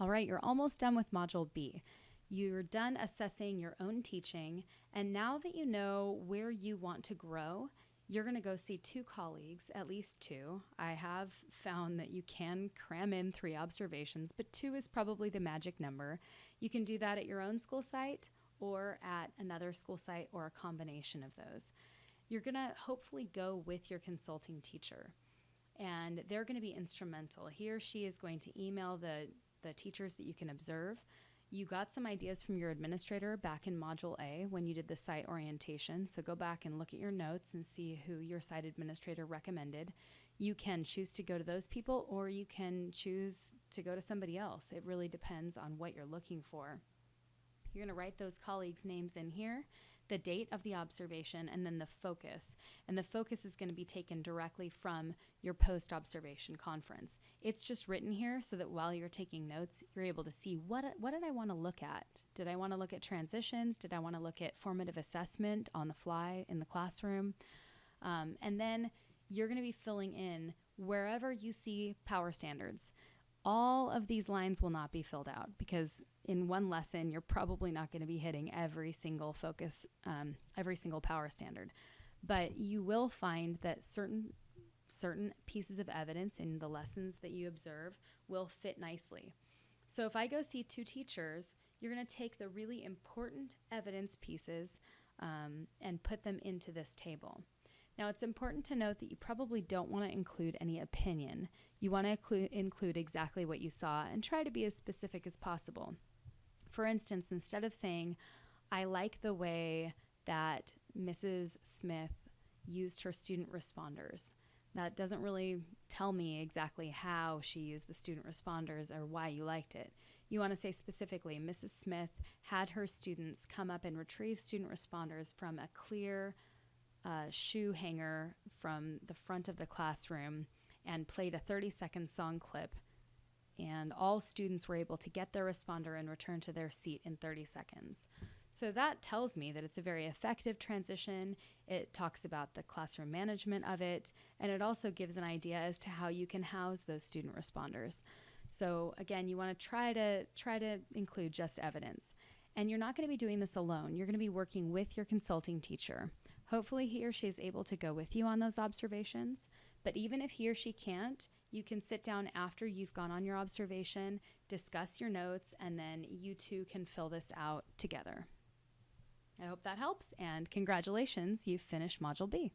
All right, you're almost done with Module B. You're done assessing your own teaching, and now that you know where you want to grow, you're going to go see 2 colleagues, at least 2. I have found that you can cram in 3 observations, but 2 is probably the magic number. You can do that at your own school site or at another school site or a combination of those. You're going to hopefully go with your consulting teacher, and they're going to be instrumental. He or she is going to email the teachers that you can observe. You got some ideas from your administrator back in Module A when you did the site orientation, so go back and look at your notes and see who your site administrator recommended. You can choose to go to those people, or you can choose to go to somebody else. It really depends on what you're looking for. You're going to write those colleagues' names in here, the date of the observation, and then the focus. And the focus is going to be taken directly from your post-observation conference. It's just written here so that while you're taking notes, you're able to see what did I want to look at? Did I want to look at transitions? Did I want to look at formative assessment on the fly in the classroom? And then you're going to be filling in wherever you see power standards. All of these lines will not be filled out because in one lesson, you're probably not going to be hitting every single focus, every single power standard. But you will find that certain pieces of evidence in the lessons that you observe will fit nicely. So if I go see 2 teachers, you're going to take the really important evidence pieces and put them into this table. Now, it's important to note that you probably don't want to include any opinion. You want to include exactly what you saw and try to be as specific as possible. For instance, instead of saying, I like the way that Mrs. Smith used her student responders, that doesn't really tell me exactly how she used the student responders or why you liked it. You want to say specifically, Mrs. Smith had her students come up and retrieve student responders from a clear shoe hanger from the front of the classroom and played a 30-second song clip, and all students were able to get their responder and return to their seat in 30 seconds. So that tells me that it's a very effective transition. It talks about the classroom management of it, and it also gives an idea as to how you can house those student responders. So again, you want to try to include just evidence. And you're not going to be doing this alone. You're going to be working with your consulting teacher. Hopefully he or she is able to go with you on those observations, but even if he or she can't, you can sit down after you've gone on your observation, discuss your notes, and then you 2 can fill this out together. I hope that helps, and congratulations, you've finished Module B.